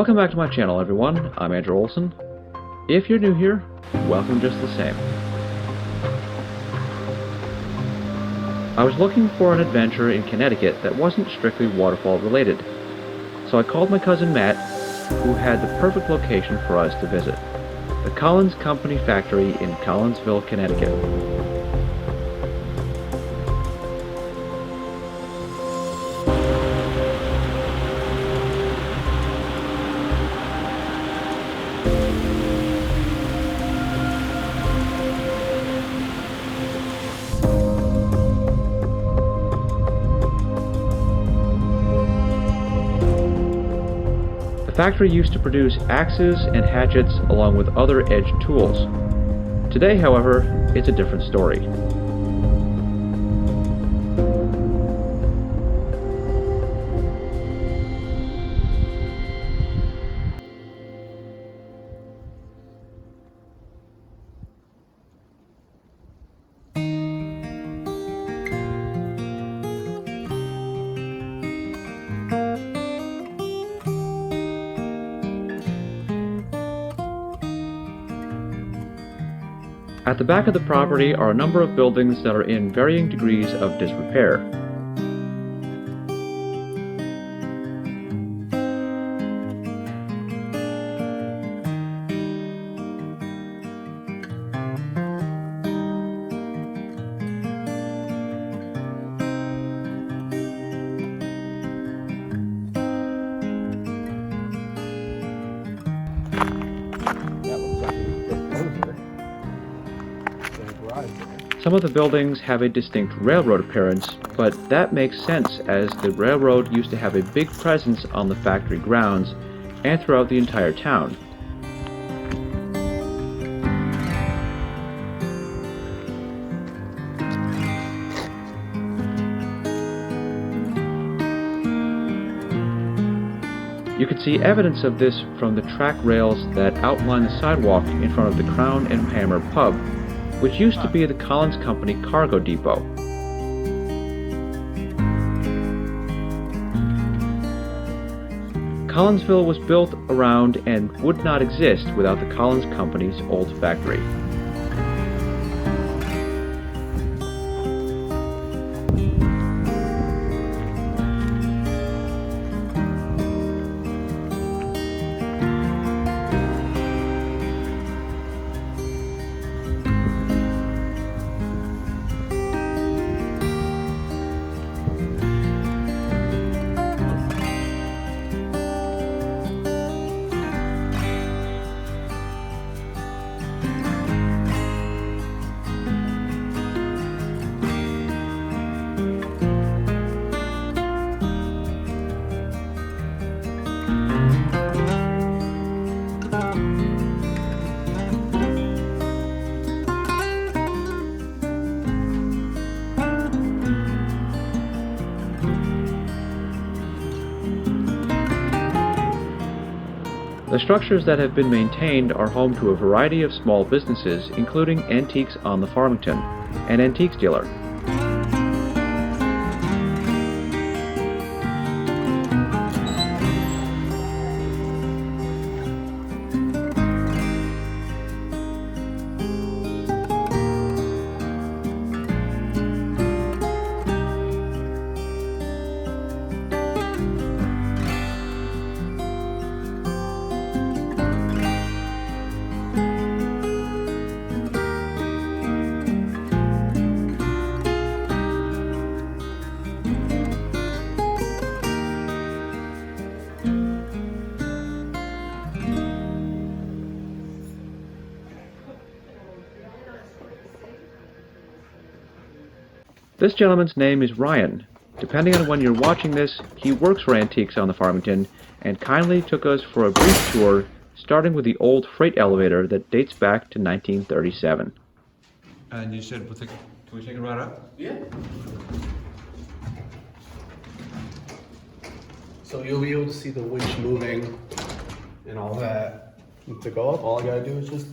Welcome back to my channel, everyone. I'm Andrew Olson. If you're new here, welcome just the same. I was looking for an adventure in Connecticut that wasn't strictly waterfall related, so I called my cousin Matt, who had the perfect location for us to visit, the Collins Company factory in Collinsville, Connecticut. The factory used to produce axes and hatchets along with other edged tools. Today, however, it's a different story. At the back of the property are a number of buildings that are in varying degrees of disrepair. Some of the buildings have a distinct railroad appearance, but that makes sense as the railroad used to have a big presence on the factory grounds and throughout the entire town. You can see evidence of this from the track rails that outline the sidewalk in front of the Crown and Hammer pub, which used to be the Collins Company cargo depot. Collinsville was built around and would not exist without the Collins Company's old factory. The structures that have been maintained are home to a variety of small businesses, including Antiques on the Farmington, an antiques dealer. This gentleman's name is Ryan. Depending on when you're watching this, he works for Antiques on the Farmington and kindly took us for a brief tour, starting with the old freight elevator that dates back to 1937. And you said, can we take it right up? Yeah. So you'll be able to see the winch moving and all that. To go up, all I gotta do is just...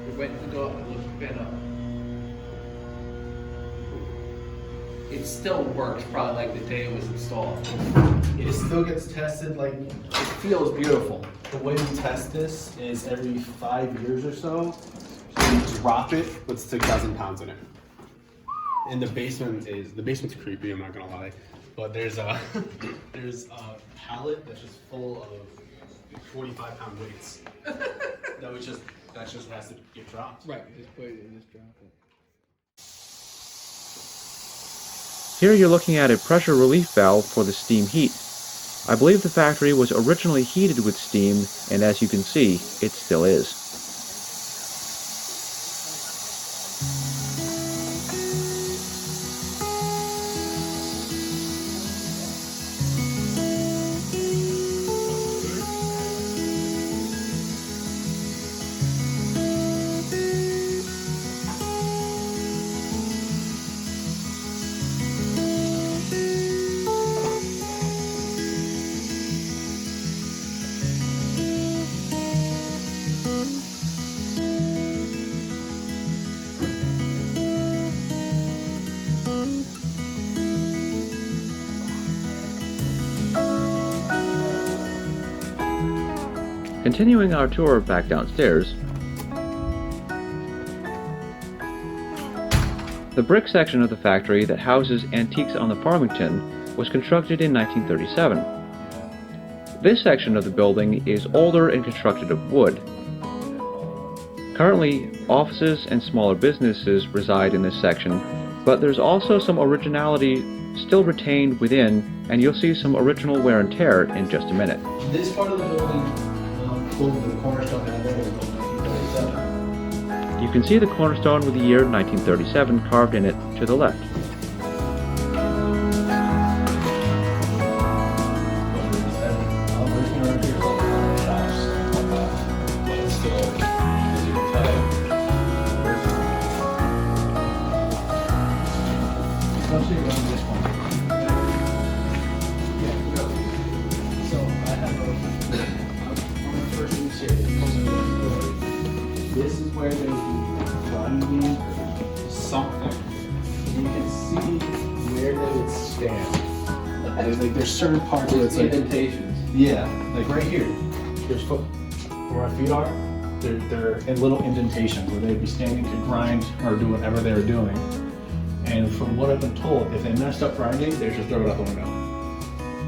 You're waiting to go up and look, fan up. it still works probably like the day it was installed. It still gets tested, like, it feels beautiful. The way we test this is every 5 years or so, we drop it with 6,000 pounds in it. And the basement's creepy, I'm not gonna lie. But there's a pallet that's just full of 45-pound weights. that just has to get dropped. Right, just put it in, just drop it. Here you're looking at a pressure relief valve for the steam heat. I believe the factory was originally heated with steam, and as you can see, it still is. Continuing our tour back downstairs, the brick section of the factory that houses antiques on the Farmington was constructed in 1937. This section of the building is older and constructed of wood. Currently, offices and smaller businesses reside in this section, but there's also some originality still retained within, and you'll see some original wear and tear in just a minute. This part of the building, the cornerstone down there was built in 1937. You can see the cornerstone with the year 1937 carved in it to the left. This is where they would grinding something. You can see where they would stand. There's certain parts where it's like indentations. Yeah, like right here. There's where our feet are. They're in little indentations where they'd be standing to grind or do whatever they were doing. And from what I've been told, if they messed up grinding, they just throw it out the window.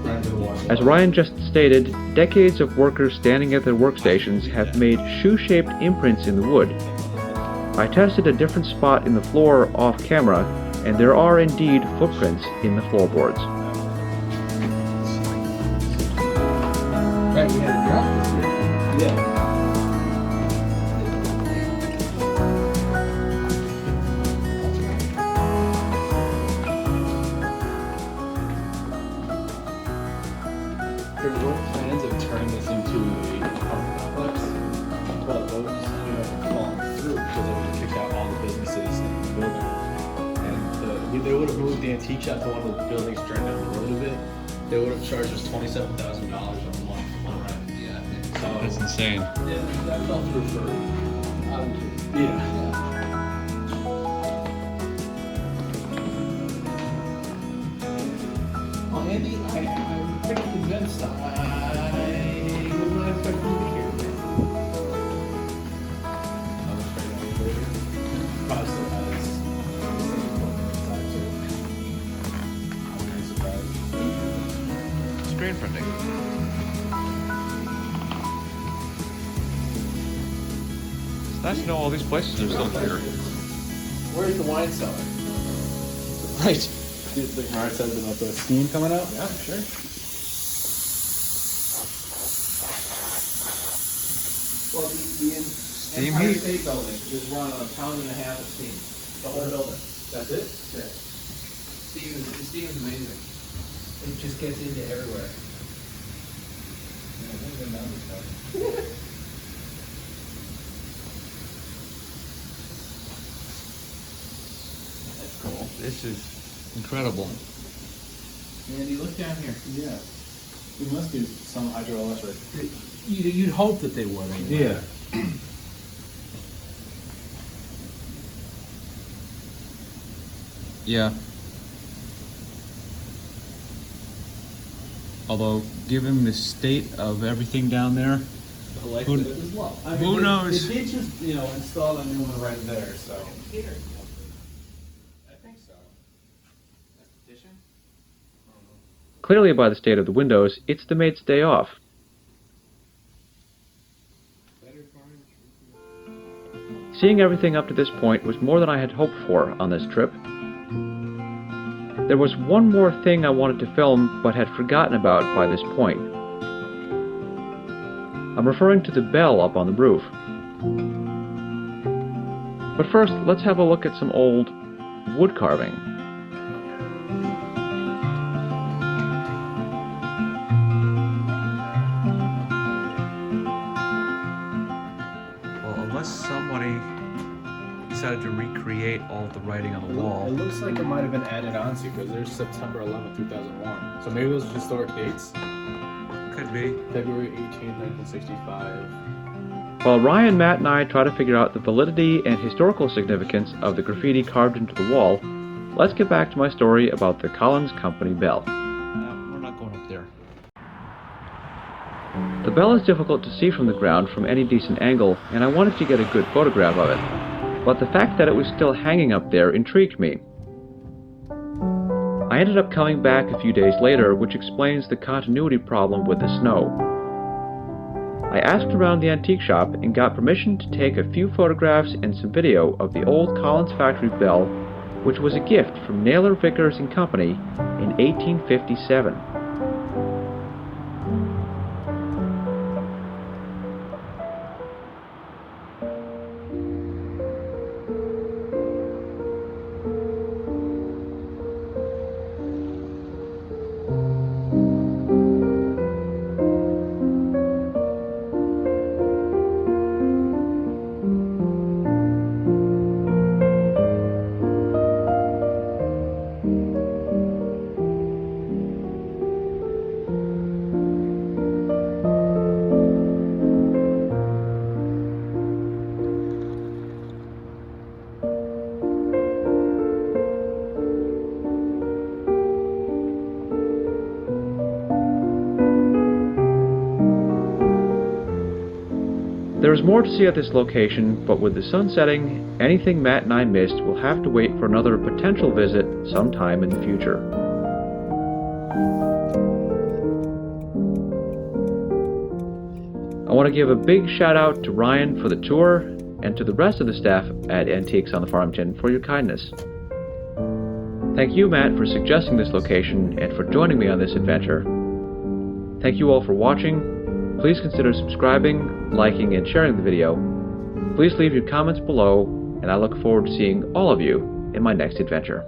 Right into the water. As Ryan just stated, decades of workers standing at their workstations have made shoe-shaped imprints in the wood. I tested a different spot in the floor off camera, and there are indeed footprints in the floorboards. Right, we had a drop this year. Yeah. There were plans of turning this into a apartment complex, but those ended up falling through because they would have kicked out all the businesses in the building. And they would have moved the antique shop to one of the buildings turned down the road a bit. They would have charged us $27,000 a month on rent. Yeah. So That's insane. yeah, that fell through for yeah. Well, Andy, I'm pretty convinced I would not expect you to be here. I'm afraid I'm later. Probably still has inside too. I'm very surprised. Screen printing. It's nice to know all these places are still here. Where's the wine cellar? Right. The Bernard said about the steam coming out? Yeah, sure. Well, the Steam Empire heat. State Building is run on 1.5 pounds of steam. The whole building. That's it? Yeah. Steam is amazing. It just gets into everywhere. That's cool. This is incredible. Andy, look down here. Yeah. We must do some hydroelectric. You'd hope that they would. Anyway. Yeah. Yeah. Although, given the state of everything down there, Collected it as well. I mean, who knows? They did just, install a new one right there, so. I think so. Petition? Clearly by the state of the windows, it's the mate's day off. Seeing everything up to this point was more than I had hoped for on this trip. There was one more thing I wanted to film but had forgotten about by this point. I'm referring to the bell up on the roof. But first, let's have a look at some old wood carving. Well, unless somebody decided to recreate all of the writing on the wall. It looks like it might have been added on to because there's September 11th, 2001. So maybe those are historic dates. Could be. February 18th, 1965. While Ryan, Matt, and I try to figure out the validity and historical significance of the graffiti carved into the wall, let's get back to my story about the Collins Company bell. We're not going up there. The bell is difficult to see from the ground from any decent angle, and I wanted to get a good photograph of it. But the fact that it was still hanging up there intrigued me. I ended up coming back a few days later, which explains the continuity problem with the snow. I asked around the antique shop and got permission to take a few photographs and some video of the old Collins factory bell, which was a gift from Naylor Vickers and Company in 1857. There is more to see at this location, but with the sun setting, anything Matt and I missed will have to wait for another potential visit sometime in the future. I want to give a big shout out to Ryan for the tour and to the rest of the staff at Antiques on the Farmington for your kindness. Thank you, Matt, for suggesting this location and for joining me on this adventure. Thank you all for watching. Please consider subscribing, liking, and sharing the video. Please leave your comments below, and I look forward to seeing all of you in my next adventure.